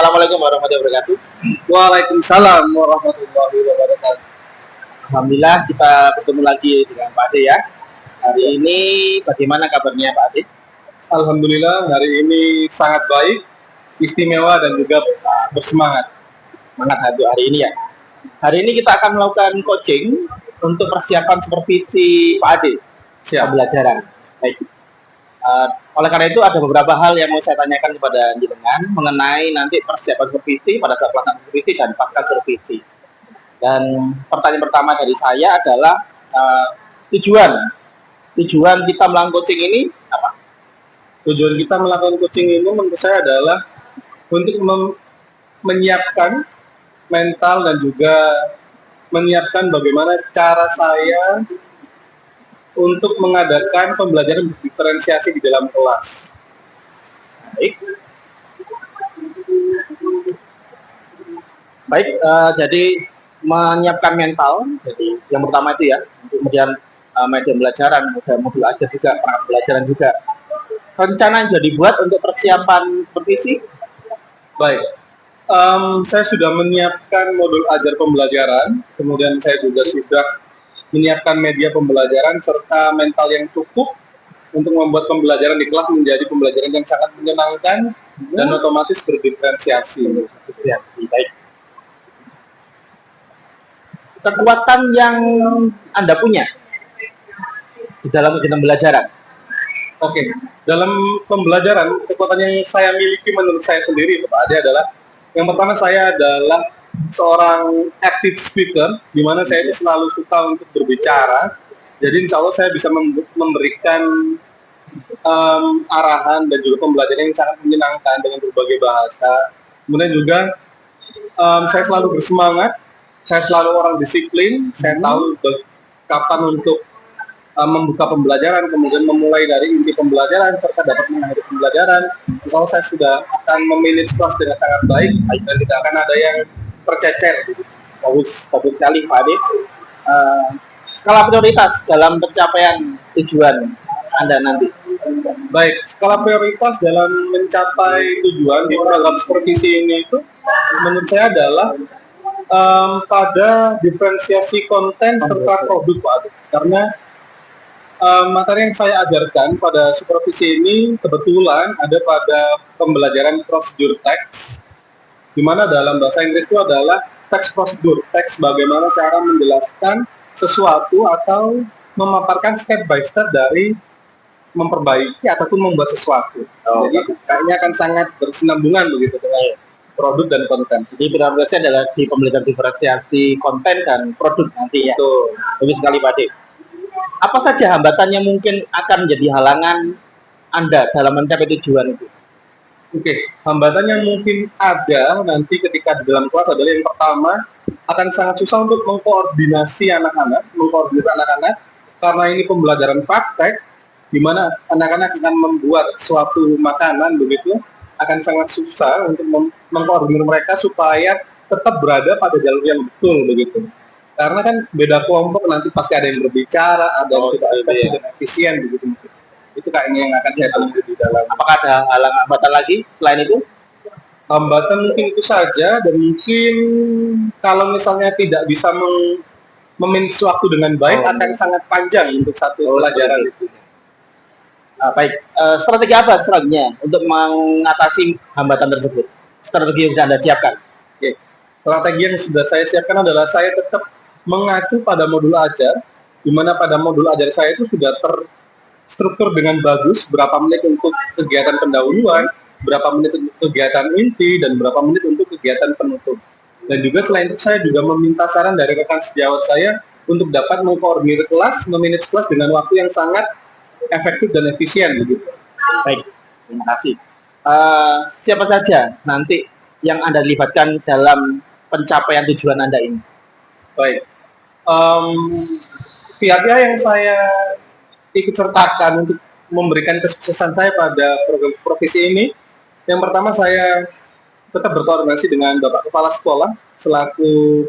Assalamualaikum warahmatullahi wabarakatuh. Waalaikumsalam warahmatullahi wabarakatuh. Alhamdulillah kita bertemu lagi dengan Pak Ade ya. Hari ini bagaimana kabarnya Pak Ade? Alhamdulillah hari ini sangat baik, istimewa dan juga bersemangat. Semangat hari ini ya. Hari ini kita akan melakukan coaching untuk persiapan supervisi Pak Ade. Siap. Pembelajaran. Baik. Oleh karena itu ada beberapa hal yang mau saya tanyakan kepada jenengan mengenai nanti persiapan supervisi pada saat pelaksanaan supervisi dan pasca supervisi. Dan pertanyaan pertama dari saya adalah tujuan kita melakukan coaching ini apa? Tujuan kita melakukan coaching ini menurut saya adalah untuk menyiapkan mental dan juga menyiapkan bagaimana cara saya untuk mengadakan pembelajaran diferensiasi di dalam kelas. Baik, jadi menyiapkan mental. Jadi yang pertama itu ya, kemudian media pembelajaran, modul ajar juga, perangkat pembelajaran juga. Rencana yang jadi buat untuk persiapan supervisi? Baik, saya sudah menyiapkan modul ajar pembelajaran, kemudian saya juga sudah menyiapkan media pembelajaran serta mental yang cukup untuk membuat pembelajaran di kelas menjadi pembelajaran yang sangat menyenangkan dan otomatis berdiferensiasi. Baik. Kekuatan yang Anda punya di dalam kegiatan pembelajaran. Oke, dalam pembelajaran kekuatan yang saya miliki menurut saya sendiri Pak Ade adalah yang pertama saya adalah seorang active speaker, di mana saya itu selalu suka untuk berbicara. Jadi insya Allah saya bisa memberikan arahan dan juga pembelajaran yang sangat menyenangkan dengan berbagai bahasa. Kemudian juga saya selalu bersemangat, saya selalu orang disiplin, saya tahu kapan untuk membuka pembelajaran, kemudian memulai dari inti pembelajaran serta dapat mengakhiri pembelajaran. Insya Allah saya sudah akan memanage kelas dengan sangat baik dan tidak akan ada yang tercecer. Bagus sekali Pak Ade. Skala prioritas dalam pencapaian tujuan Anda nanti. Baik, skala prioritas dalam mencapai tujuan di program supervisi ini itu menurut saya adalah pada diferensiasi konten serta produk Pak Ade. Karena materi yang saya ajarkan pada supervisi ini kebetulan ada pada pembelajaran prosedur teks, di mana dalam bahasa Inggris itu adalah teks prosedur, teks bagaimana cara menjelaskan sesuatu atau memaparkan step by step dari memperbaiki ataupun membuat sesuatu. Jadi kayaknya akan sangat bersinambungan begitu dengan produk dan konten. Jadi prioritasnya adalah di pembelajaran diferensiasi konten dan produk nanti ya. Betul. Bagus sekali Pak Ade. Apa saja hambatan yang mungkin akan menjadi halangan Anda dalam mencapai tujuan itu? Oke, hambatan yang mungkin ada nanti ketika di dalam kelas adalah yang pertama akan sangat susah untuk mengkoordinasi anak-anak, karena ini pembelajaran praktek, di mana anak-anak akan membuat suatu makanan begitu, akan sangat susah untuk mengkoordinir mereka supaya tetap berada pada jalur yang betul begitu. Karena kan beda kelompok nanti pasti ada yang berbicara, ada yang tidak efektif dan efisien begitu. Itu kayaknya yang akan saya tunggu di dalam. Apakah ada hambatan lagi selain itu? Hambatan mungkin itu saja, dan mungkin kalau misalnya tidak bisa memanage waktu dengan baik akan sangat panjang untuk satu pelajaran itu. Baik, strategi apa selanjutnya untuk mengatasi hambatan tersebut? Strategi yang sudah Anda siapkan? Oke. Strategi yang sudah saya siapkan adalah saya tetap mengacu pada modul ajar, di mana pada modul ajar saya itu sudah terstruktur dengan bagus, berapa menit untuk kegiatan pendahuluan, berapa menit untuk kegiatan inti, dan berapa menit untuk kegiatan penutup. Dan juga selain itu saya juga meminta saran dari rekan sejawat saya untuk dapat mengkoordinir kelas, memanage kelas dengan waktu yang sangat efektif dan efisien begitu. Baik, terima kasih. Siapa saja nanti yang Anda libatkan dalam pencapaian tujuan Anda ini? Baik, pihak-pihak yang saya ikut sertakan untuk memberikan kesuksesan saya pada program supervisi ini, yang pertama saya tetap berkoordinasi dengan Bapak Kepala Sekolah selaku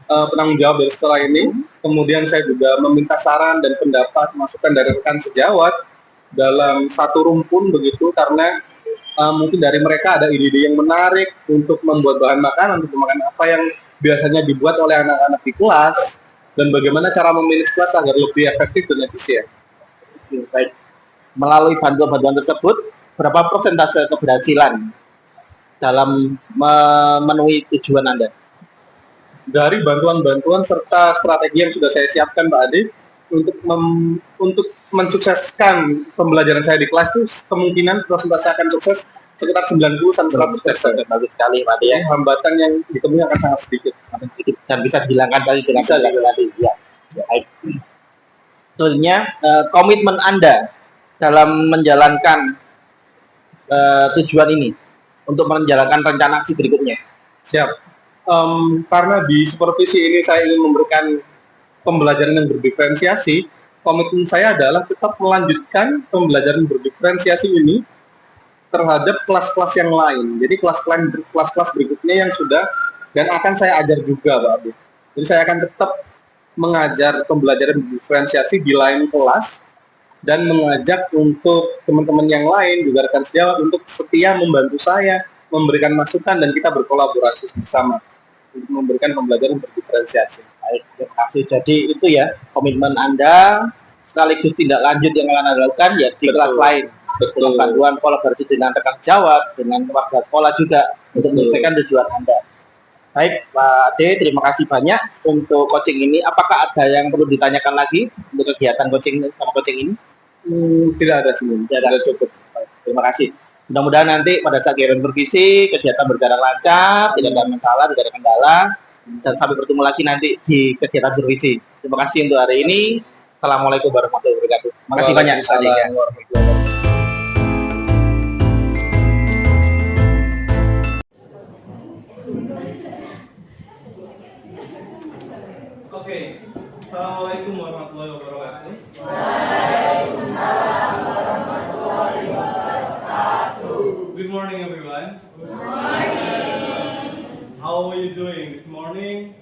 penanggung jawab dari sekolah ini. Kemudian saya juga meminta saran dan pendapat masukan dari rekan sejawat dalam satu rumpun begitu, karena mungkin dari mereka ada ide-ide yang menarik untuk membuat bahan makanan, untuk makan apa yang biasanya dibuat oleh anak-anak di kelas, dan bagaimana cara memanage kelas agar lebih efektif dan efisien. Baik. Melalui bantuan-bantuan tersebut, berapa persentase keberhasilan dalam memenuhi tujuan Anda? Dari bantuan-bantuan serta strategi yang sudah saya siapkan, Pak Ade, untuk mensukseskan pembelajaran saya di kelas itu kemungkinan persentase akan sukses sekitar 90 sampai 100%. Bagus sekali Pak Ade ya. Hambatan yang ditemui akan sangat sedikit. Dan bisa dihilangkan tadi dengan tadi. Ya. Baik. Sebenarnya komitmen Anda dalam menjalankan tujuan ini untuk menjalankan rencana aksi berikutnya. Siap. Karena di supervisi ini saya ingin memberikan pembelajaran yang berdiferensiasi, komitmen saya adalah tetap melanjutkan pembelajaran berdiferensiasi ini terhadap kelas-kelas yang lain. Jadi kelas-kelas berikutnya yang sudah dan akan saya ajar juga, Pak Ade. Jadi saya akan tetap mengajar pembelajaran berdiferensiasi di lain kelas dan mengajak untuk teman-teman yang lain juga rekan sejawat untuk setia membantu saya, memberikan masukan dan kita berkolaborasi bersama untuk memberikan pembelajaran berdiferensiasi. Baik, terima kasih. Jadi itu ya komitmen Anda sekaligus tindak lanjut yang akan Anda lakukan ya di kelas lain. Betul. Bantuan kolaborasi dengan rekan sejawat, dengan warga sekolah juga untuk menyelesaikan tujuan Anda. Baik, Pak Ade, terima kasih banyak untuk coaching ini. Apakah ada yang perlu ditanyakan lagi untuk kegiatan coaching sama coaching ini? Tidak ada sih, tidak cukup. Terima kasih. Mudah-mudahan nanti pada saat kegiatan supervisi, kegiatan berjalan lancar, tidak ada masalah, tidak ada kendala, dan sampai bertemu lagi nanti di kegiatan supervisi. Terima kasih untuk hari ini. Assalamualaikum warahmatullahi wabarakatuh. Terima kasih banyak. Oke, Assalamualaikum warahmatullahi wabarakatuh. Good morning, everyone. Good morning. How are you doing this morning?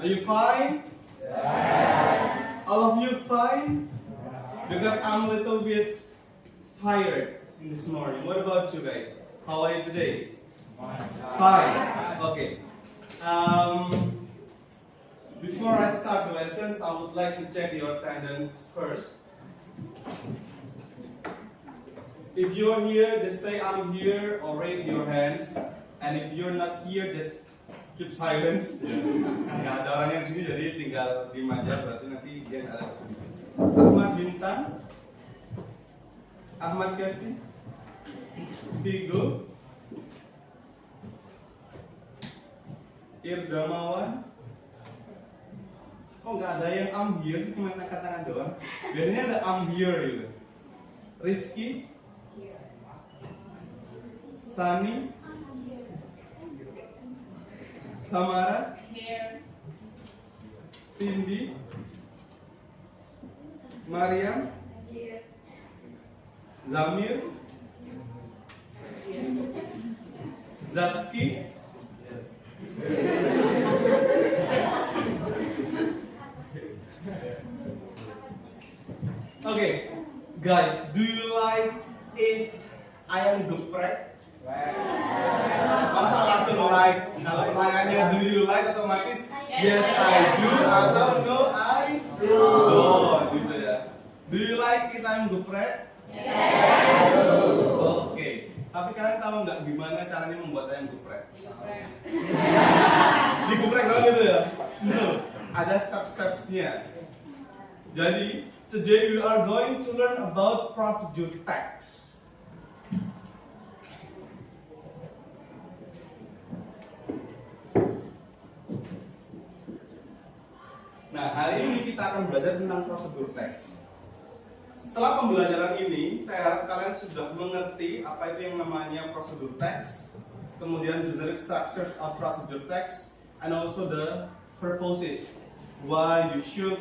Are you fine? Yes. All of you fine? Because I'm a little bit tired in this morning. What about you guys? How are you today? Fine. Okay. Before I start the lessons, I would like to check your attendance first. If you're here, just say I'm here or raise your hands. And if you're not here, just keep silence. Nggak ada orang yang sini, jadi tinggal diem aja. Berarti nanti dia nggak ada sini. Ahmad Bintang, Ahmad Kevin, Vigo, Irdamawan. Kok nggak ada yang I'm here, cuma angkat tangan doang. Biasanya ada I'm here gitu. Rizky, Sani, Samara, Cindy, Mariam, Zamir, Zaski, Okay, guys, do you like eat ayam geprek? Masa langsung like? Kalau pertanyaannya do you like otomatis yes I do atau no I don't gitu ya. Do you like eat ayam geprek? Yes. Oke. Tapi kalian tahu nggak gimana caranya membuat ayam geprek? Diguprek doang gitu ya? No. Ada step-stepsnya. Jadi today we are going to learn about procedure text. Nah, hari ini kita akan belajar tentang prosedur teks. Setelah pembelajaran ini, saya harap kalian sudah mengerti apa itu yang namanya prosedur teks, kemudian generic structures of procedure text, and also the purposes why you should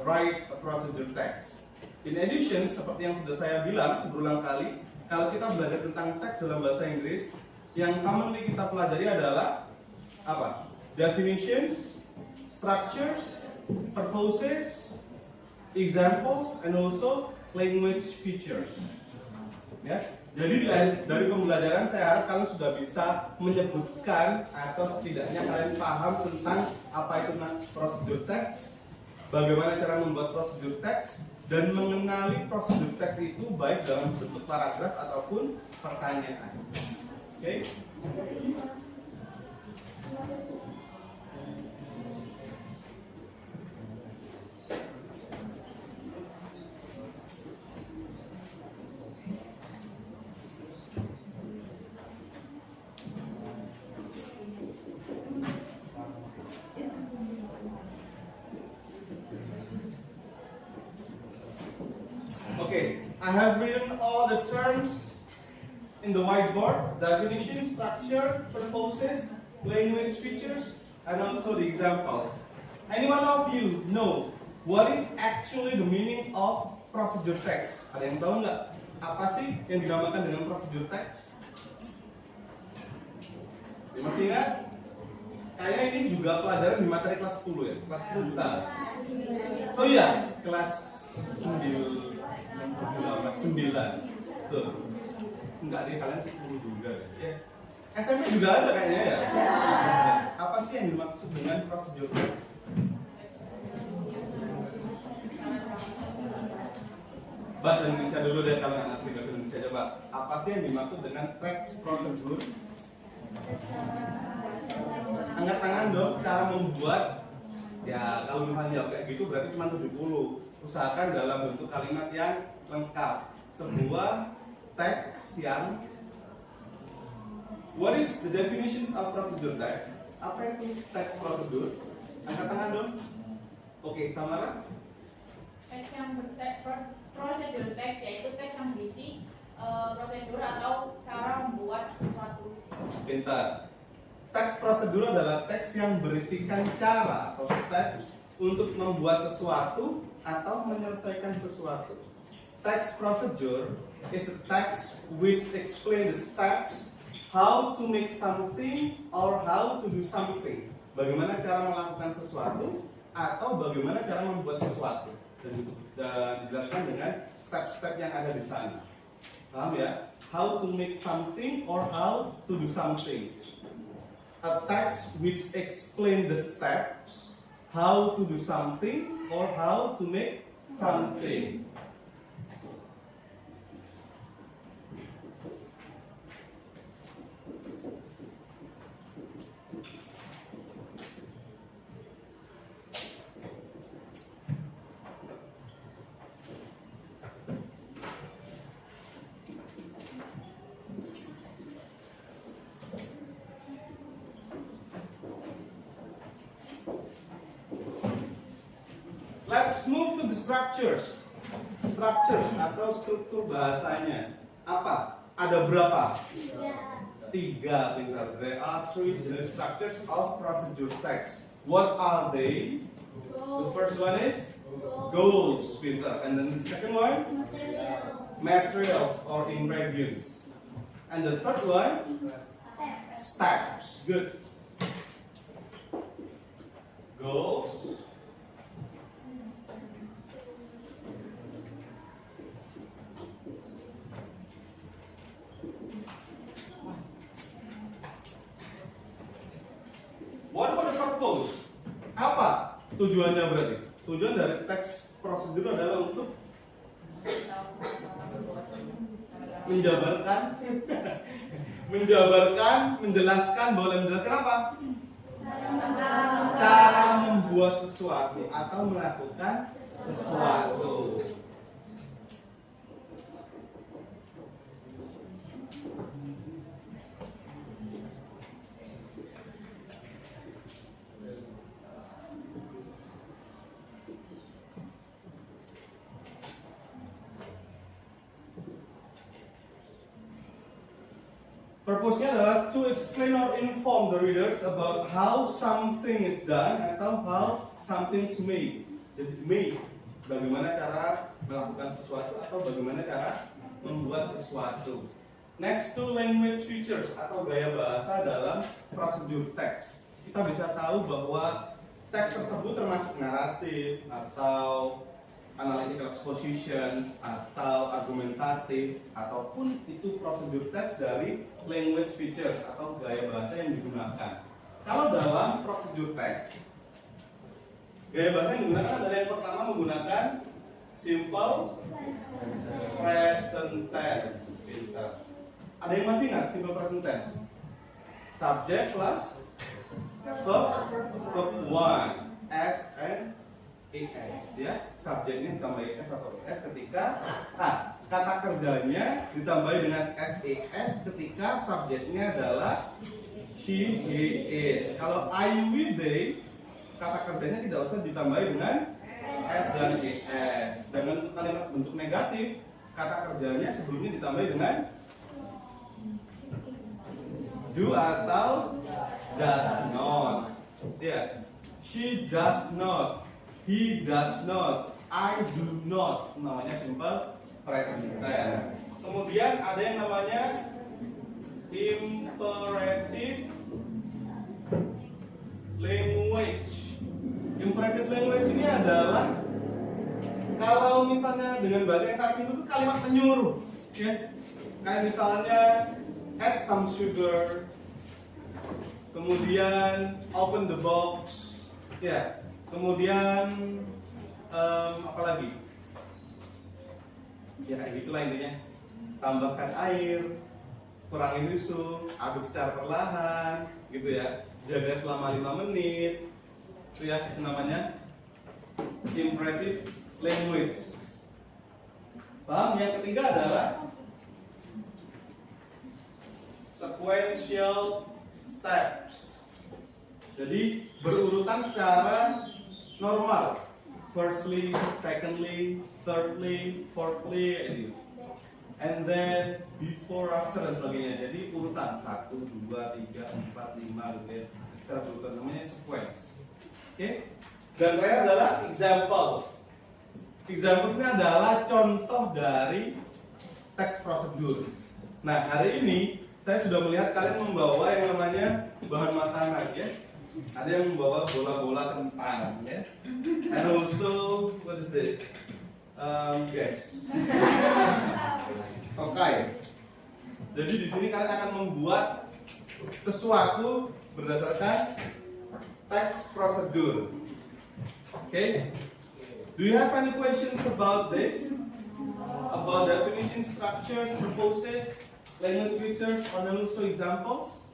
write a procedure text. In addition, seperti yang sudah saya bilang berulang kali, kalau kita belajar tentang teks dalam bahasa Inggris, yang commonly kita pelajari adalah apa? Definitions, structures, purposes, examples, and also language features. Ya, jadi dari pembelajaran saya harap kalian sudah bisa menyebutkan atau setidaknya kalian paham tentang apa itu prosedur teks, bagaimana cara membuat prosedur teks, dan mengenali prosedur teks itu baik dalam bentuk paragraf ataupun pertanyaan. Oke? Okay, I have written all the terms in the whiteboard: definition, structure, purposes, language features, and also the examples. Anyone of you know what is actually the meaning of procedure text? Ada yang tahu nggak apa sih yang dinamakan dengan procedure text? Ya, masih ingat? Kayaknya ini juga pelajaran di materi kelas 10 ya, kelas 10 bukan? Oh iya, kelas 9. Tuh. Enggak deh, kalian 10 juga ya. SMP juga ada kayaknya ya. Apa sih yang dimaksud dengan prosedur text? Bahasa Indonesia dulu deh, kalau nggak ngerti bahasa Indonesia coba. Apa sih yang dimaksud dengan text prosedur? Angkat tangan dong, cara membuat. Ya, kalau misalnya jawab kayak gitu berarti cuma 70. Usahakan dalam bentuk kalimat yang lengkap. Sebuah teks yang What is the definitions of procedure text? Apa itu teks prosedur? Angkat tangan dong. Oke, Samara? Teks yang prosedur teks yaitu teks yang berisi prosedur atau cara membuat sesuatu. Pintar. Teks prosedur adalah teks yang berisikan cara atau steps untuk membuat sesuatu atau menyelesaikan sesuatu. Text procedure is a text which explains the steps how to make something or how to do something. Bagaimana cara melakukan sesuatu atau bagaimana cara membuat sesuatu, dan dijelaskan dengan step-step yang ada di sana. Paham ya? How to make something or how to do something. A text which explains the steps how to do something or how to make something. Let's move to the structures. Structures atau struktur bahasanya. Apa? Ada berapa? 3. Pintar. There are 3 general structures of procedure text. What are they? The first one is goals. Pintar. And then the second one? Materials or ingredients. And the third one? Steps. Good. Goals. What about the purpose? Apa tujuannya berarti? Tujuan dari teks prosedur adalah untuk menjabarkan, menjelaskan, boleh menjelaskan apa? Cara membuat sesuatu atau melakukan sesuatu. Purpose-nya adalah to explain or inform the readers about how something is done atau how something is made. Jadi made, bagaimana cara melakukan sesuatu atau bagaimana cara membuat sesuatu. Next to language features atau gaya bahasa dalam prosedur teks. Kita bisa tahu bahwa teks tersebut termasuk naratif atau analytical expositions atau argumentatif ataupun itu prosedur teks dari language features atau gaya bahasa yang digunakan. Kalau dalam prosedur teks, gaya bahasa yang digunakan adalah yang pertama menggunakan simple present tense. Ada yang masih ingat simple present tense? Subject plus verb one, S and ES ya. Subjeknya ditambah ES atau ES ketika kata kerjanya ditambahi dengan SES ketika subjeknya adalah she, he, it. Kalau I, we, they, kata kerjanya tidak usah ditambahi dengan S dan ES. Dengan kalimat bentuk negatif, kata kerjanya sebelumnya ditambahi dengan do atau does not. Ya, she does not, he does not, I do not. Namanya simple present tense. Kemudian ada yang namanya imperative language. Imperative language ini adalah kalau misalnya dengan bahasa yang sangat simpel itu kalimat penyuruh, ya. Kayak misalnya add some sugar, kemudian open the box, ya. Kemudian apa lagi? Ya kayak gitulah intinya. Tambahkan air, kurangi susu, aduk secara perlahan, gitu ya. Jaga selama 5 menit. Itu ya itu namanya imperative language. Paham? Yang ketiga adalah sequential steps. Jadi berurutan secara normal. Firstly, secondly, thirdly, fourthly, and then before, after dan sebagainya. Jadi urutan 1, 2, 3, 4, 5 gitu ya. Secara berurutan namanya sequence. Oke. Dan terakhir adalah examples. Examples-nya adalah contoh dari teks prosedur. Nah, hari ini saya sudah melihat kalian membawa yang namanya bahan makanan ya. Ada yang membawa bola-bola kentang ya. And also, what is this? Guys. Tokai. Jadi di sini kalian akan membuat sesuatu berdasarkan teks prosedur. Okay? Do you have any questions about this? About definition, structures, purposes, language features, or also examples?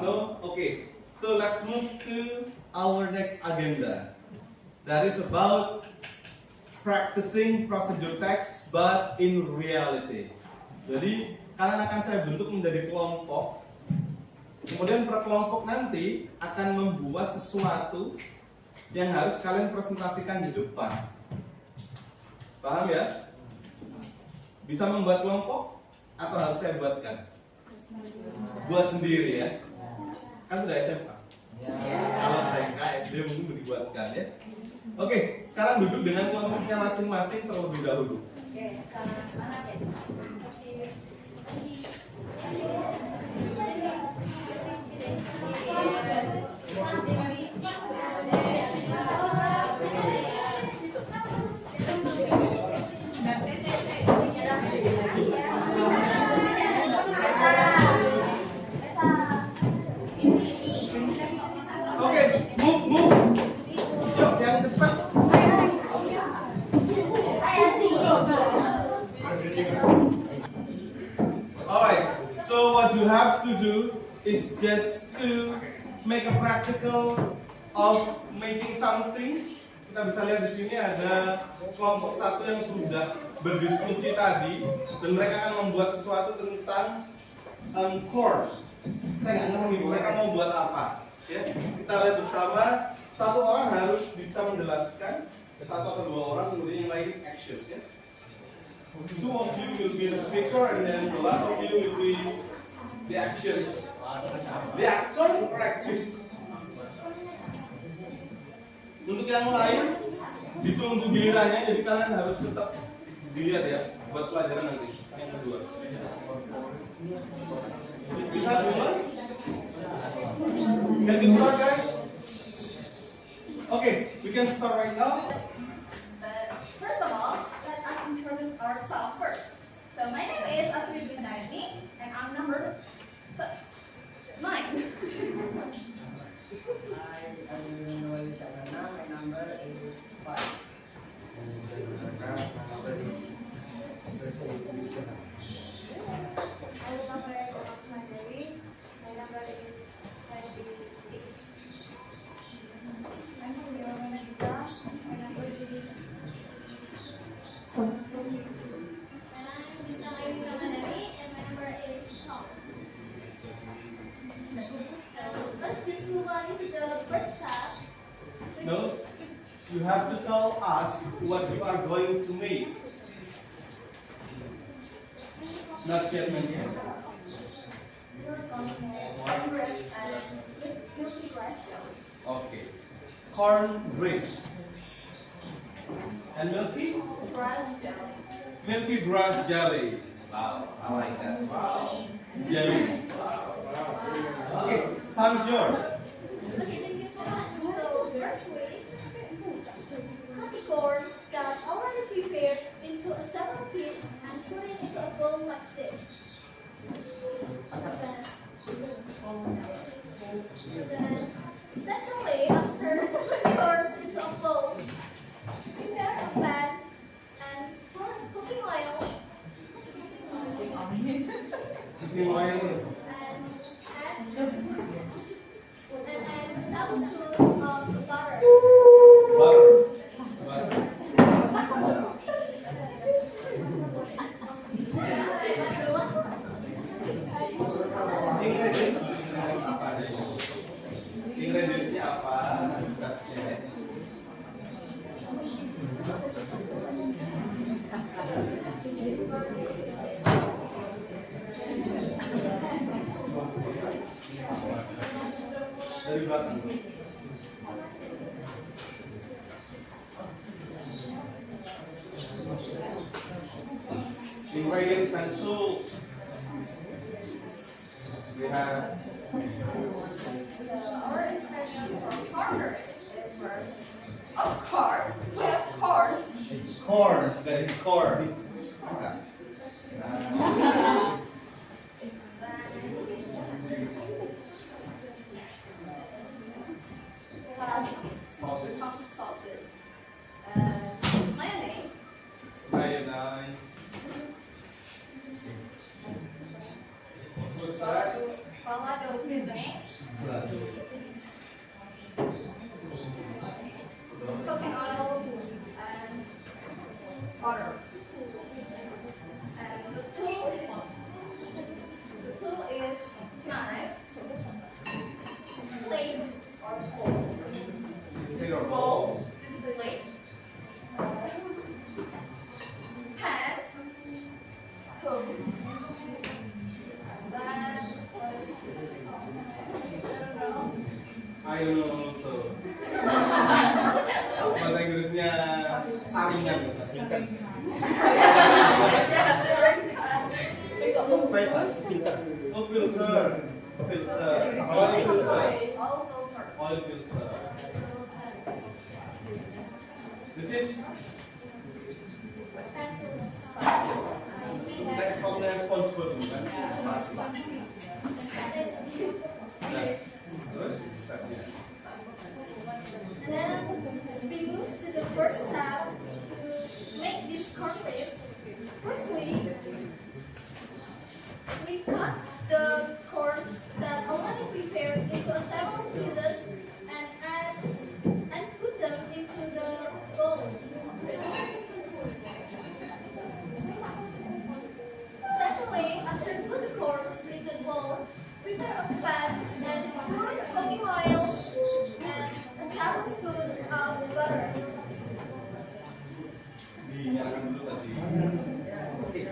No? Okay. So let's move to our next agenda. That is about practicing procedure text but in reality. Jadi kalian akan saya bentuk menjadi kelompok. Kemudian per kelompok nanti akan membuat sesuatu yang harus kalian presentasikan di depan. Paham ya? Bisa membuat kelompok atau harus saya buatkan? Buat sendiri ya. Kan sudah SMA. Kalau TK, SD mungkin dibuatkan ya. Oke, sekarang duduk dengan kelompoknya masing-masing terlebih dahulu. Oke, sekarang mana guys? Oke, move. Yuk, yang cepat. Alright, so what you have to do is just to make a practical of making something. Kita bisa lihat di sini ada kelompok satu yang sudah berdiskusi tadi dan mereka akan membuat sesuatu tentang course. Saya nggak ngerti mereka mau buat apa. Ya, kita lihat bersama. Satu orang harus bisa menjelaskan, satu atau dua orang, kemudian yang lain actions ya. Two of you will be the speaker and then the last of you will be the actions. The actor or actress? Untuk yang lain ditunggu gilirannya, jadi kalian harus tetap dilihat ya buat pelajaran nanti yang kedua. Bisa duluan? Can we start guys? Okay, we can start right now. You have to tell us what you are going to make. Not yet mentioned. Okay. Corn grapes. And milky? Milky grass jelly. Wow, I like that. Wow. Jelly. Okay, time's yours. Okay, thank you so much. So, firstly, cut the corns that already prepared into a several pieces and put it into a bowl like this. Then, secondly, after putting the corns into a bowl, prepare a pan and pour cooking oil Cooking oil. and add a tablespoon of butter. Butter. Butter. Ingredientsnya apa? Nanti stepnya. Dari belakang. Ingredients and tools. We have Our ingredients for corners is first, of course, we have corns. corns, guys, corn. Okay. Sauces. Mayonnaise. Mayonnaise. What's that? Balado seasoning. Cooking oil and butter. And the tool is knife, plate, or bowl. Take our Bowl. bowl. This is the plate. Pan. Spoon. Then I don't know also. Bahasa Inggrisnya saringan. Pinter. Oh, filter. Filter. Oil filter. Oil filter. This is next responsible kan? Nah, terus stepnya. And then we move to the first step to make these corn ribs. Firstly, we cut the corns that already prepared into several pieces and put them into the bowl. Secondly, after put the corns into the bowl, prepare a pan and pour cooking oil and a tablespoon of butter. Dinyalakan dulu tadi. Okay.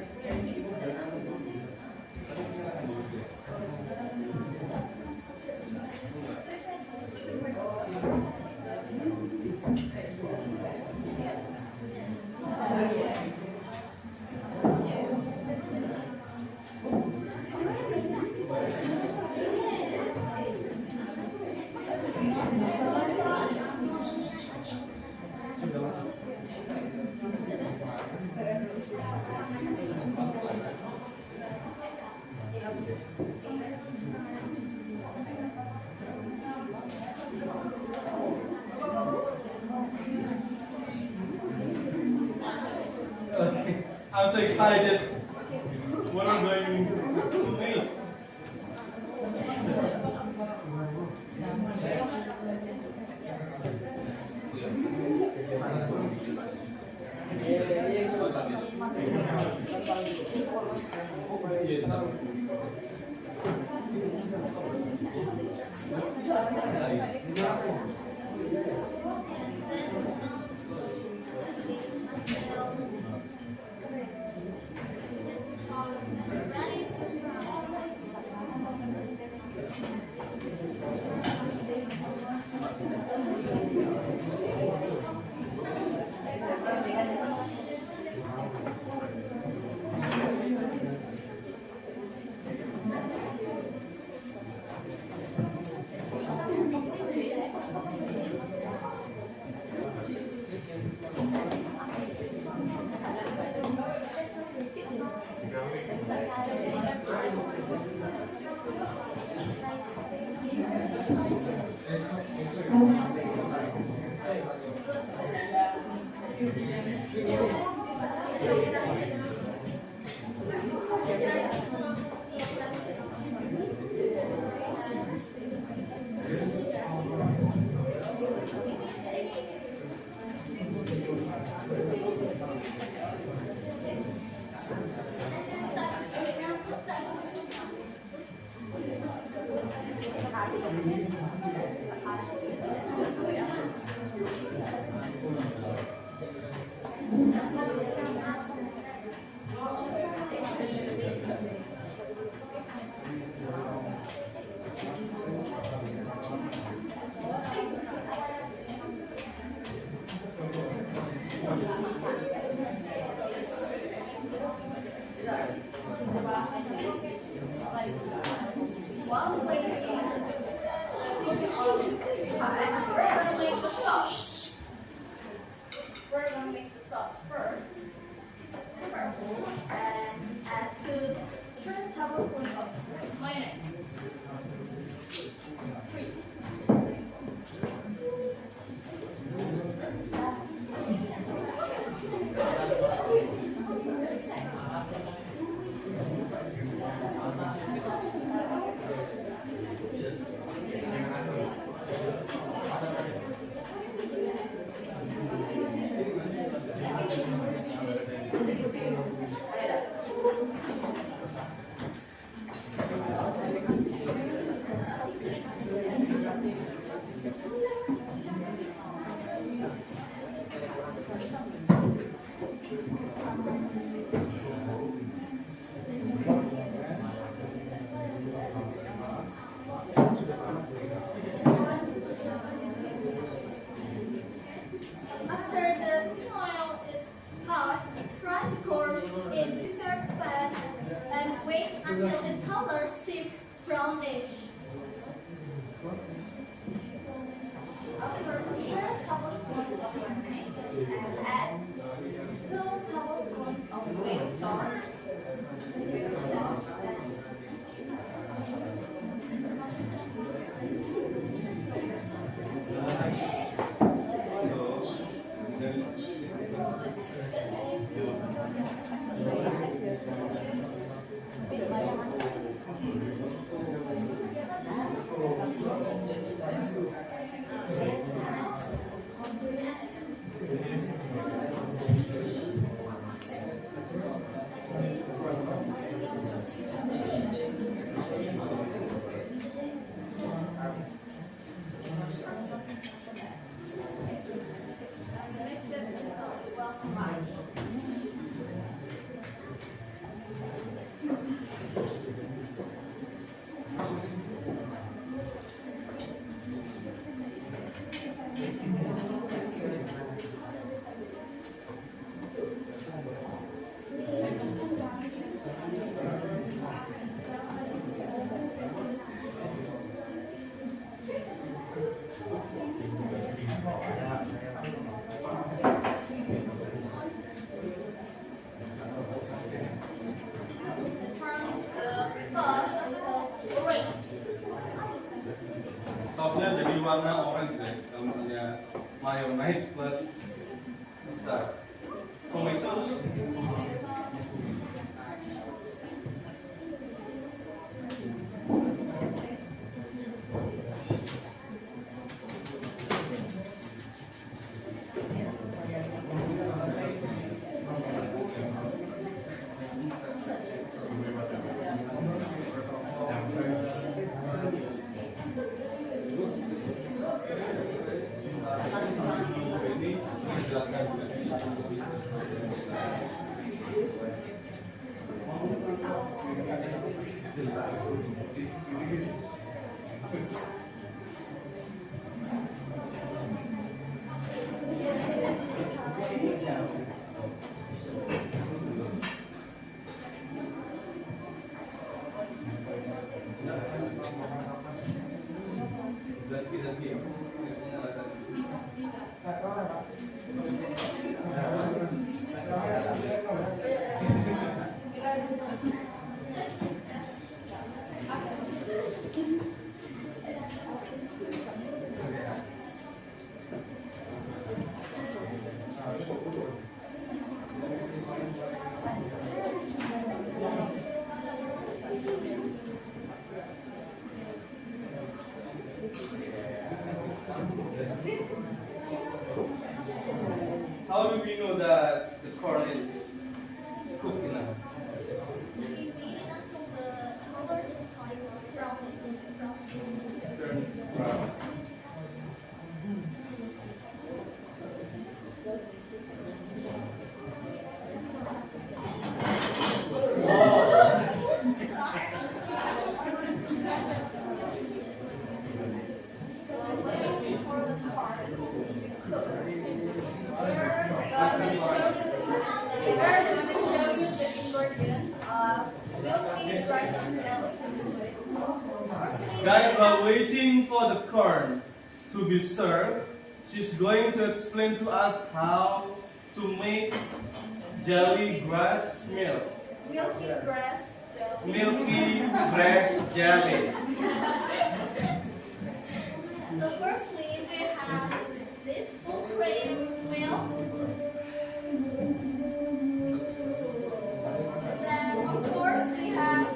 I'm so excited. What I'm going to make. While waiting, make the sauce. We're gonna make the sauce first. And add 2 tablespoons of mayonnaise. 3. After the cooking oil is hot, fry the corns in prepared fat and wait until the color shifts brownish. After share tablespoons of mayonnaise and add 2 tablespoons of white sauce. Sausnya jadi warna orange guys. Kalau misalnya mayonnaise plus tomato sauce. Ini dijelaskan How do we know that the corn is cooked enough? We wait until the color is like brownish. It's turned Guys, while waiting for the corn to be served, she's going to explain to us how to make jelly grass milk. Milky grass jelly. Milky grass jelly. So firstly, we have this full cream milk. Then of course we have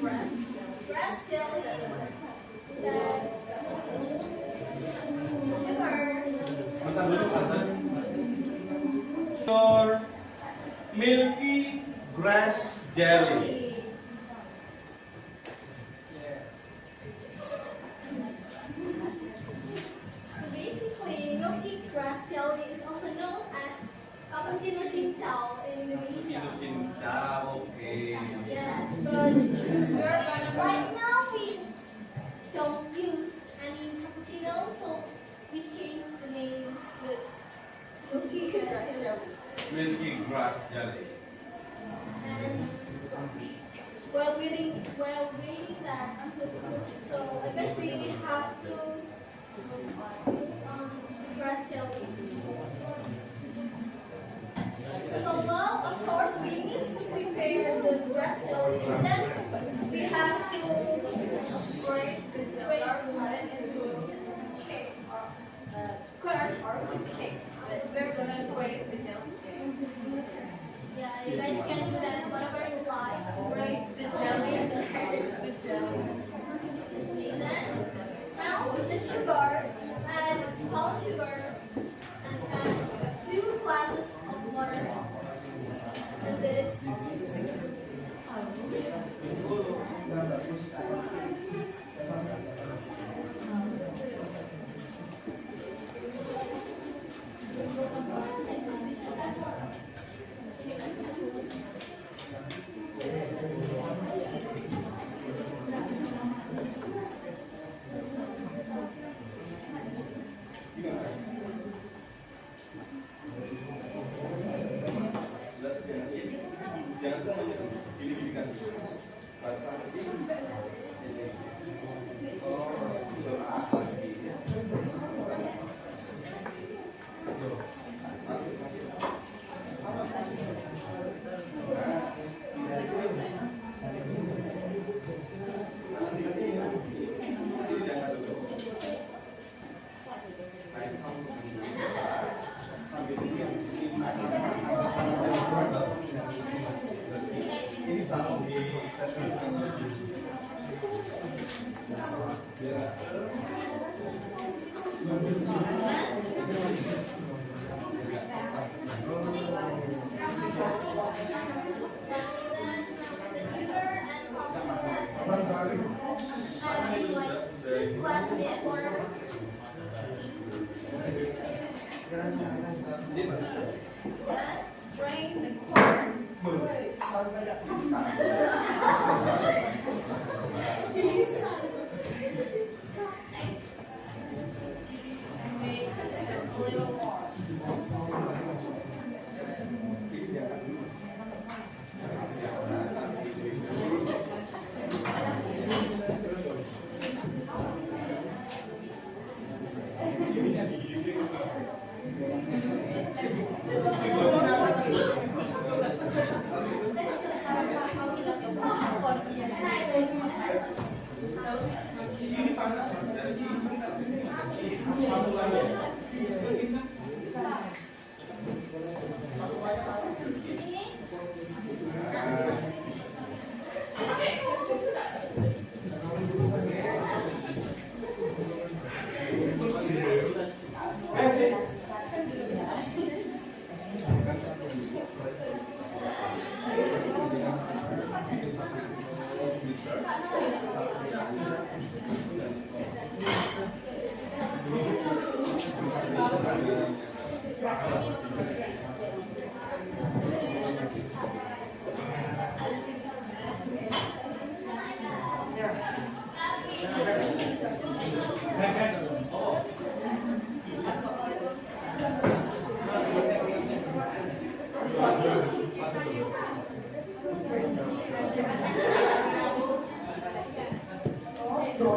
grass jelly. Then sugar. Bentar dulu, Azan. Your milky grass jelly. Basically, milky grass jelly is also known as cappuccino cincau in Indonesia. Cinta, oke. Yes, but we're gonna right now we don't use any cappuccino, so we changed the name with milky grass jelly. Milky grass jelly. And while waiting that until so I guess we have to grass jelly. So well, of course we need to prepare the grass jelly, and then we have to break it into cake square or cake. We're gonna break the jelly. Yeah, you guys can do that whenever you like. Break the jelly. Okay, then melt the sugar, add powdered sugar, and add 2 glasses of water. And this. Jangan sampai gini kan. Ini sama di Drain the corn. So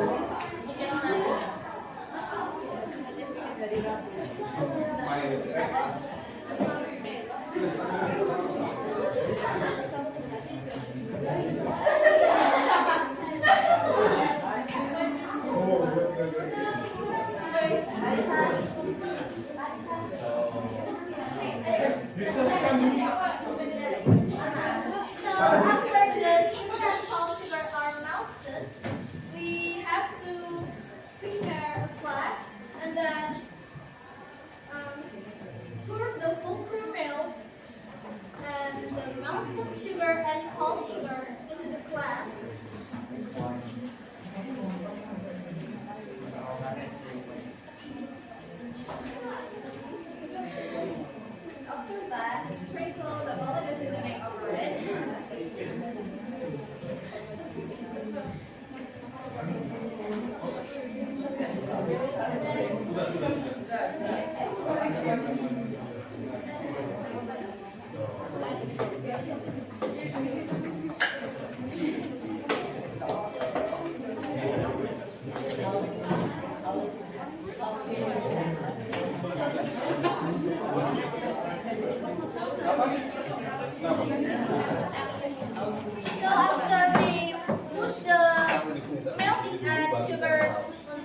after the sugar and palm sugar are melted, we have to prepare a glass and then pour the full cream milk and the melted sugar and palm sugar into the glass. After that, sprinkle the vanilla seasoning over it. So after we put the milk and sugar on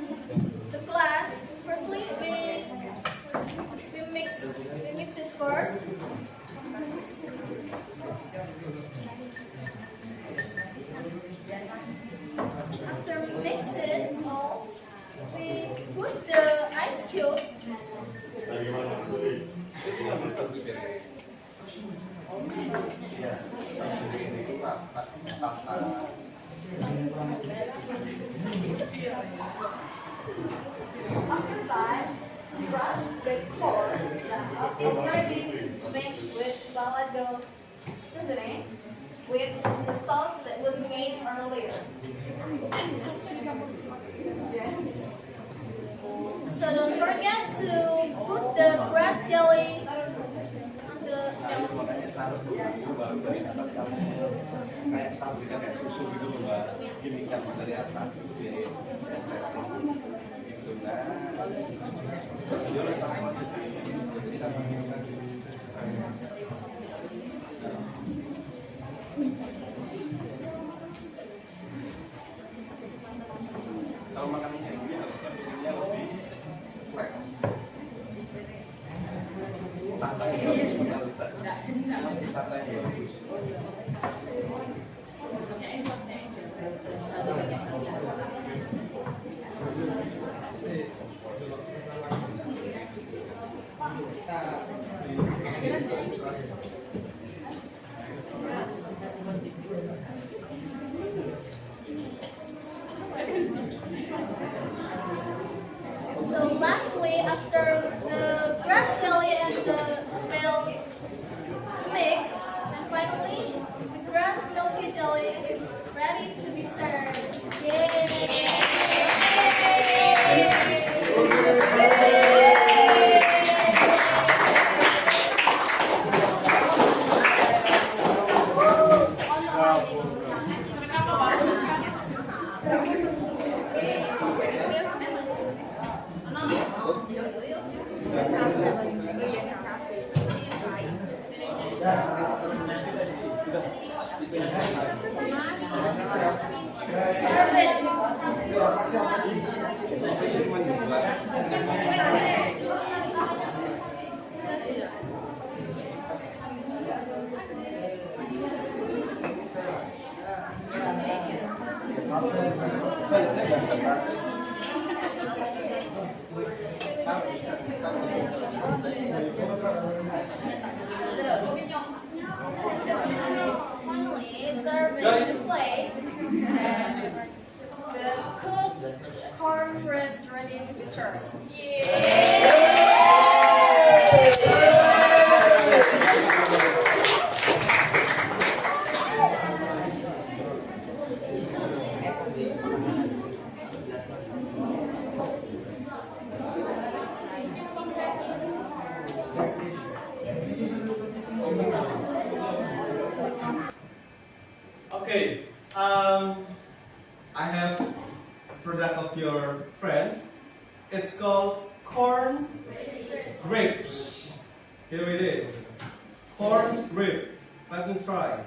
the glass, firstly we mix it first. After we mix it all, we put the ice cube. After that, brush the core. It's already mixed with balado seasoning with the sauce that was made earlier. So don't forget to put the grass jelly on the Kayak tabusnya kayak susu gitu loh mbak, gini kan dari atas gitu nah. Kalau makan kayak gini harusnya posisinya lebih flat. Tata yang bagus. So lastly, after the grass jelly and the milk mix, and finally the grass milky jelly is ready to be served. Yay! Serve Finally, serve it in a plate. The cooked cornbread is ready to be served. Okay, I have product of your friends. It's called corn grapes. Here it is. Corn grape. Let me try.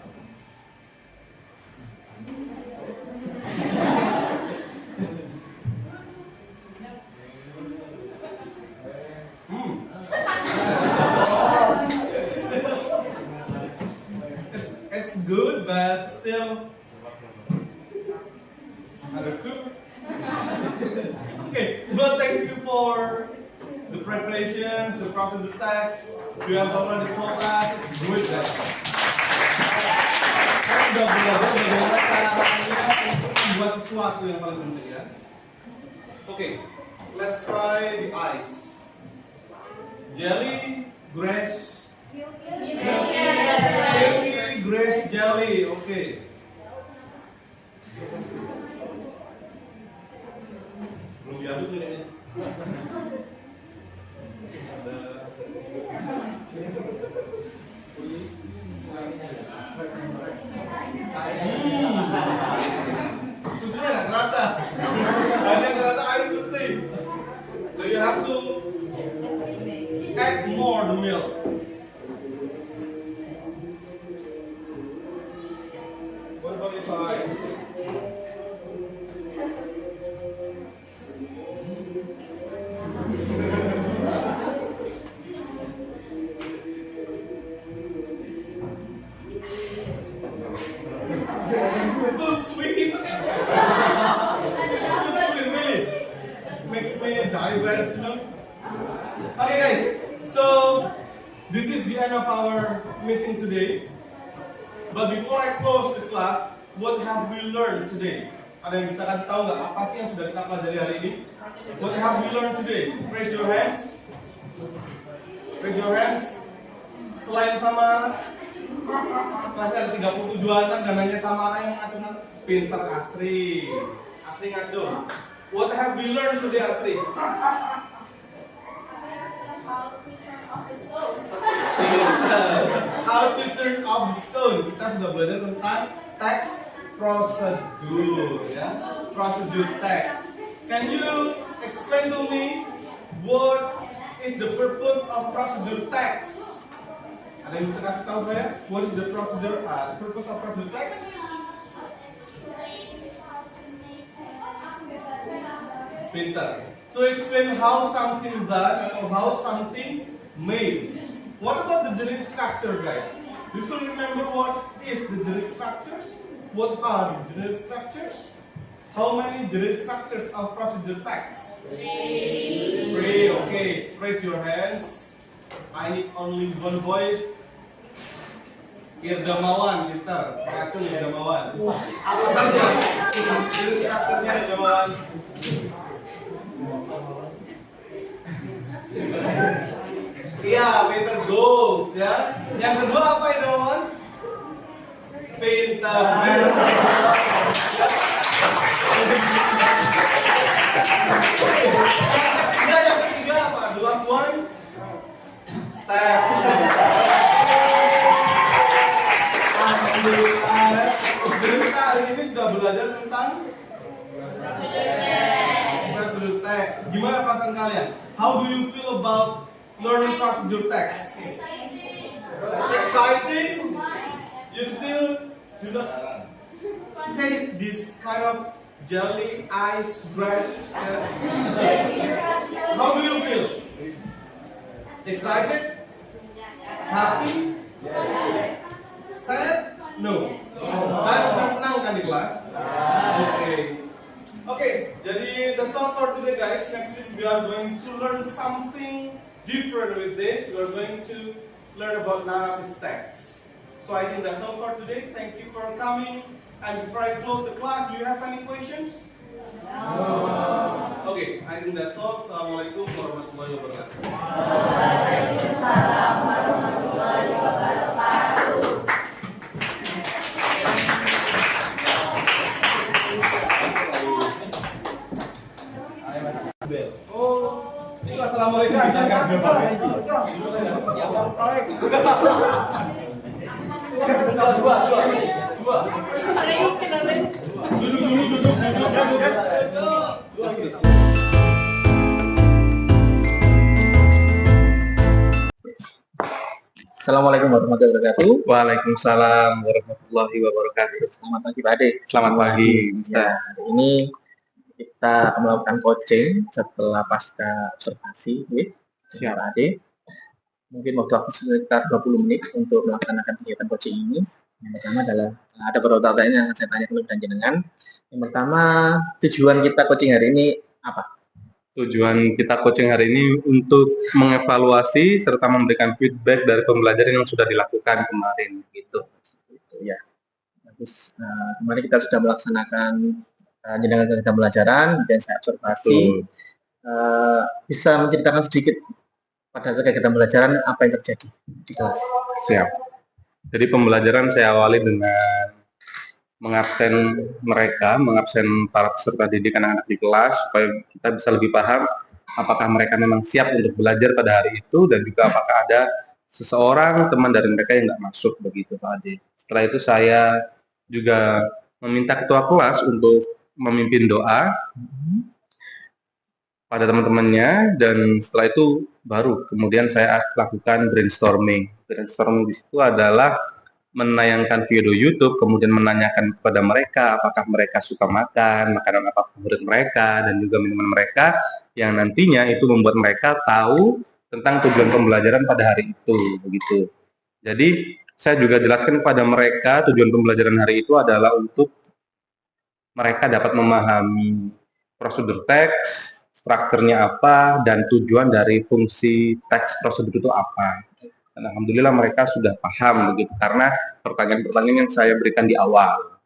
It's good, but still undercooked. Okay, but thank you for the preparations, the procedure text. You have already told us it's good. Kita sudah belajar bagaimana caranya membuat sesuatu yang paling penting ya. Okay, let's try the ice. Jelly, grass, milky grass jelly. Okay. Belum diaduk ini. Susunya nggak kerasa, hanya kerasa air putih. So you have to add more the milk. What about if I? Too sweet. It's too sweet, really. Makes me diverse, you know. Okay, guys. So this is the end of our meeting today. But before I close the class, what have we learned today? Ada yang bisa kasih tahu nggak apa sih yang sudah kita pelajari hari ini? What have we learned today? Raise your hands. Raise your hands. Selain sama kelasnya ada 37 anak dan hanya sama yang ngaco-ngaco. Pinter Asri. Asri ngaco. What have we learned today, Asri? How to turn off the stone. Kita sudah belajar tentang text procedure, ya. Procedure text. Can you explain to me what is the purpose of procedure text? Ada yang bisa kasih tahu saya? What is the procedure? The purpose of procedure text? Pintar. To explain how something done atau how something made. What about the generic structure, guys? Do you still remember what is the generic structures? What are the generic structures? How many generic structures of procedure text? 3. Okay. Raise your hands. I need only one voice. Irdamawan, pintar. Racun Irdamawan. Apa saja? Generic structure-nya Irdamawan. Iya, pinter goals ya. Yang kedua apa itu, Mon? Pinter. Yang ketiga apa? The last one? Step. Alhamdulillah. Jadi kita hari ini sudah belajar tentang procedure text. Gimana perasaan kalian? How do you feel about learning procedure text? Exciting? You still do not taste this kind of jelly, ice, brush? How do you feel? Excited? Happy? Sad? No. Kalian senang kan di kelas? Okay, jadi that's all for today, guys. Next week we are going to learn something different with this. We are going to learn about narrative text. So I think that's all for today. Thank you for coming. And before I close the class, do you have any questions? No. Okay, I think that's all. Assalamualaikum warahmatullahi wabarakatuh. Waalaikumsalam warahmatullahi wabarakatuh. Oh, itu assalamualaikum. Duduk. Assalamualaikum warahmatullahi wabarakatuh. Waalaikumsalam warahmatullahi wabarakatuh. Selamat pagi Pak Ade. Selamat pagi, Ya, hari ini kita melakukan coaching setelah pasca observasi, Siap. Pak Ade. Mungkin waktu sekitar 20 menit untuk melaksanakan kegiatan coaching ini. Yang pertama adalah ada beberapa pertanyaan yang saya tanya dulu dan jenengan. Yang pertama, tujuan kita coaching hari ini apa? Tujuan kita coaching hari ini untuk mengevaluasi serta memberikan feedback dari pembelajaran yang sudah dilakukan kemarin gitu. Ya. Terus kemarin kita sudah melaksanakan jenengan kegiatan pembelajaran dan saya observasi. Bisa menceritakan sedikit pada kegiatan pembelajaran apa yang terjadi di kelas? Siap. Jadi pembelajaran saya awali dengan mengabsen para peserta didik anak-anak di kelas supaya kita bisa lebih paham apakah mereka memang siap untuk belajar pada hari itu dan juga apakah ada seseorang teman dari mereka yang nggak masuk begitu Pak Ade. Setelah itu saya juga meminta ketua kelas untuk memimpin doa pada teman-temannya dan setelah itu baru kemudian saya lakukan brainstorming. Brainstorming di situ adalah menayangkan video YouTube, kemudian menanyakan kepada mereka apakah mereka suka makan, makanan apa favorit mereka, dan juga minuman mereka yang nantinya itu membuat mereka tahu tentang tujuan pembelajaran pada hari itu, begitu. Jadi saya juga jelaskan kepada mereka tujuan pembelajaran hari itu adalah untuk mereka dapat memahami prosedur teks, strukturnya apa, dan tujuan dari fungsi teks prosedur itu apa. Dan alhamdulillah mereka sudah paham begitu karena pertanyaan-pertanyaan yang saya berikan di awal.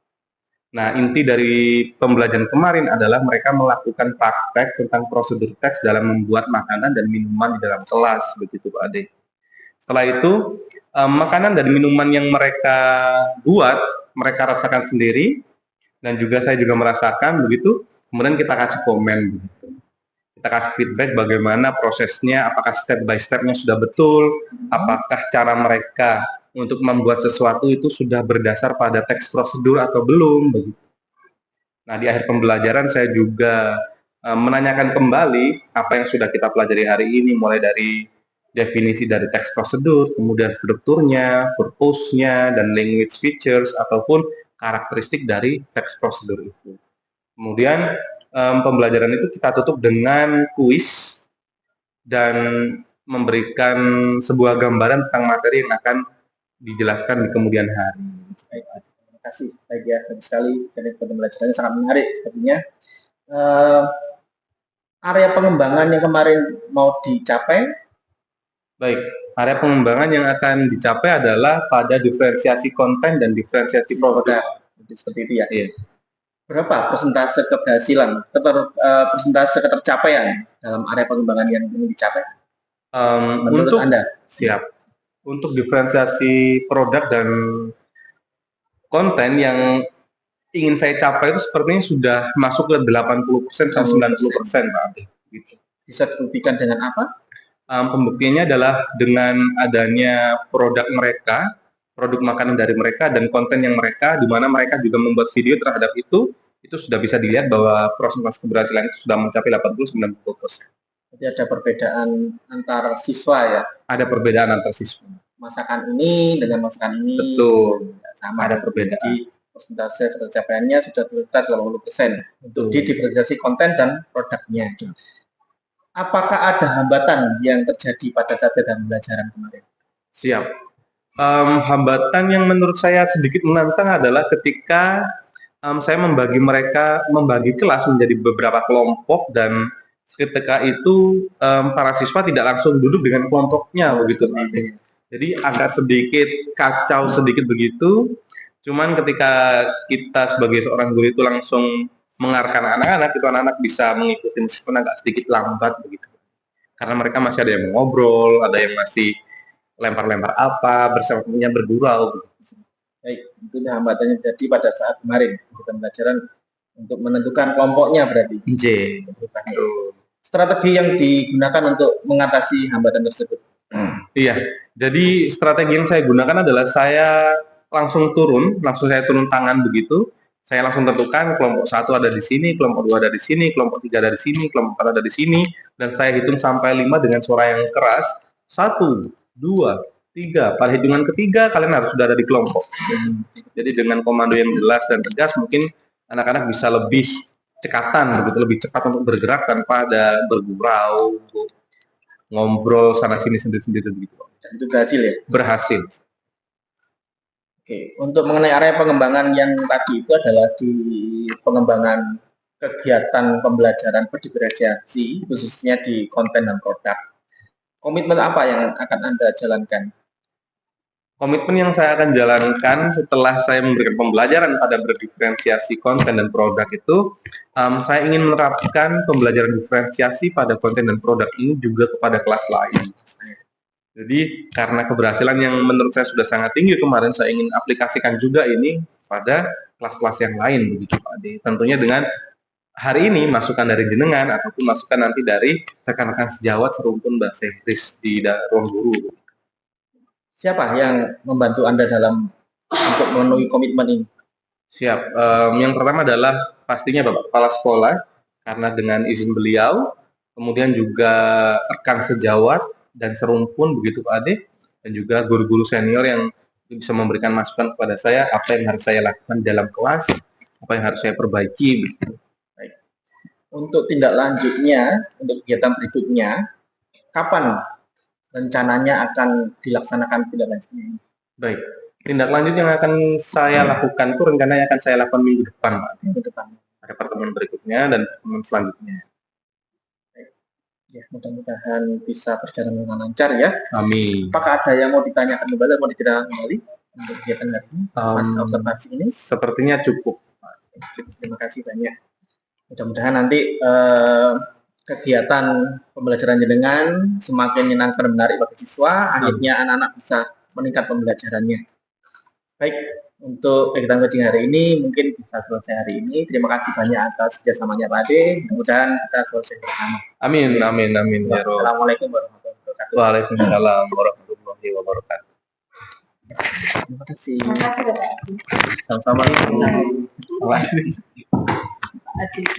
Nah, inti dari pembelajaran kemarin adalah mereka melakukan praktek tentang prosedur teks dalam membuat makanan dan minuman di dalam kelas, begitu Pak Ade. Setelah itu, makanan dan minuman yang mereka buat, mereka rasakan sendiri, dan juga saya juga merasakan begitu, kemudian kita kasih komen begitu. Kita kasih feedback bagaimana prosesnya, apakah step by step-nya sudah betul, apakah cara mereka untuk membuat sesuatu itu sudah berdasar pada teks prosedur atau belum, begitu. Nah, di akhir pembelajaran saya juga menanyakan kembali apa yang sudah kita pelajari hari ini, mulai dari definisi dari teks prosedur, kemudian strukturnya, purpose-nya, dan language features, ataupun karakteristik dari teks prosedur itu. Kemudian pembelajaran itu kita tutup dengan kuis dan memberikan sebuah gambaran tentang materi yang akan dijelaskan di kemudian hari. Terima kasih, baik ya, bagus sekali. Jadi pembelajarannya sangat menarik sepertinya. Area pengembangan yang kemarin mau dicapai? Baik, area pengembangan yang akan dicapai adalah pada diferensiasi konten dan diferensiasi produk. Seperti itu ya? Iya. Berapa persentase keberhasilan, persentase ketercapaian dalam area pengembangan yang ingin dicapai? Menurut Anda? Siap. Untuk diferensiasi produk dan konten yang ingin saya capai itu sepertinya sudah masuk ke 80% sampai 90% Pak Ade. Gitu. Bisa dibuktikan dengan apa? Pembuktiannya adalah dengan adanya produk mereka, produk makanan dari mereka dan konten yang mereka, di mana mereka juga membuat video terhadap itu sudah bisa dilihat bahwa proses keberhasilan itu sudah mencapai 80-90%. Jadi ada perbedaan antar siswa ya? Ada perbedaan antar siswa. Masakan ini dengan masakan ini. Betul. Sama ada perbedaan. Jadi persentase ketercapaiannya sudah sekitar 80%. Untuk di diferensiasi konten dan produknya. Apakah ada hambatan yang terjadi pada saat kegiatan pembelajaran kemarin? Siap. Hambatan yang menurut saya sedikit menantang adalah ketika saya membagi kelas menjadi beberapa kelompok dan ketika itu para siswa tidak langsung duduk dengan kelompoknya begitu. Jadi agak sedikit kacau sedikit begitu. Cuman ketika kita sebagai seorang guru itu langsung mengarahkan anak-anak, itu anak-anak bisa mengikuti meskipun agak sedikit lambat begitu. Karena mereka masih ada yang ngobrol, ada yang masih lempar-lempar apa, bersama-sama bergurau. Baik, itu hambatannya jadi pada saat kemarin kita pembelajaran untuk menentukan kelompoknya berarti. Strategi yang digunakan untuk mengatasi hambatan tersebut. Iya, jadi strategi yang saya gunakan adalah saya langsung turun tangan begitu. saya langsung tentukan kelompok 1 ada di sini, kelompok 2 ada di sini, kelompok 3 ada di sini, kelompok 4 ada di sini, dan saya hitung sampai 5 dengan suara yang keras. 1, 2, 3. Pada hitungan ketiga kalian harus sudah ada di kelompok. Jadi dengan komando yang jelas dan tegas mungkin anak-anak bisa lebih cekatan, begitu, lebih cepat untuk bergerak tanpa ada bergurau, ngobrol sana sini sendiri-sendiri begitu. Itu berhasil ya? Berhasil. Oke, untuk mengenai area pengembangan yang tadi itu adalah di pengembangan kegiatan pembelajaran berdiferensiasi, khususnya di konten dan produk. Komitmen apa yang akan Anda jalankan? Komitmen yang saya akan jalankan setelah saya memberikan pembelajaran pada berdiferensiasi konten dan produk itu, saya ingin menerapkan pembelajaran diferensiasi pada konten dan produk ini juga kepada kelas lain. Jadi karena keberhasilan yang menurut saya sudah sangat tinggi kemarin, saya ingin aplikasikan juga ini pada kelas-kelas yang lain begitu Pak Ade. Tentunya dengan hari ini masukan dari jenengan ataupun masukan nanti dari rekan-rekan sejawat serumpun bahasa Inggris di ruang guru. Siapa yang membantu Anda dalam untuk memenuhi komitmen ini? Siap. Yang pertama adalah pastinya Bapak Kepala Sekolah, karena dengan izin beliau, kemudian juga rekan sejawat dan serumpun begitu Pak Ade, dan juga guru-guru senior yang bisa memberikan masukan kepada saya apa yang harus saya lakukan dalam kelas, apa yang harus saya perbaiki begitu. Baik. Untuk tindak lanjutnya, untuk kegiatan berikutnya, kapan rencananya akan dilaksanakan tindak lanjutnya? Baik. Tindak lanjut yang akan saya lakukan itu rencananya akan saya lakukan minggu depan Pak. Minggu depan. Ada pertemuan berikutnya dan pertemuan selanjutnya. Ya, mudah-mudahan bisa berjalan dengan lancar ya. Amin. Apakah ada yang mau ditanyakan kembali, mau ditanyakan kembali untuk kegiatan hari ini, Mas observasi ini? Sepertinya cukup. Terima kasih banyak. Mudah-mudahan nanti kegiatan pembelajaran jenengan semakin menyenangkan dan menarik bagi siswa. Akhirnya anak-anak bisa meningkat pembelajarannya. Baik, untuk kegiatan coaching hari ini mungkin bisa selesai hari ini. Terima kasih banyak atas kerjasamanya Pak Ade. Mudah-mudahan kita selesai bersama. Amin, amin, amin. Ya, Assalamualaikum warahmatullahi wabarakatuh. Waalaikumsalam warahmatullahi wabarakatuh. Terima kasih. Terima kasih Bapak. Sama-sama. Adik,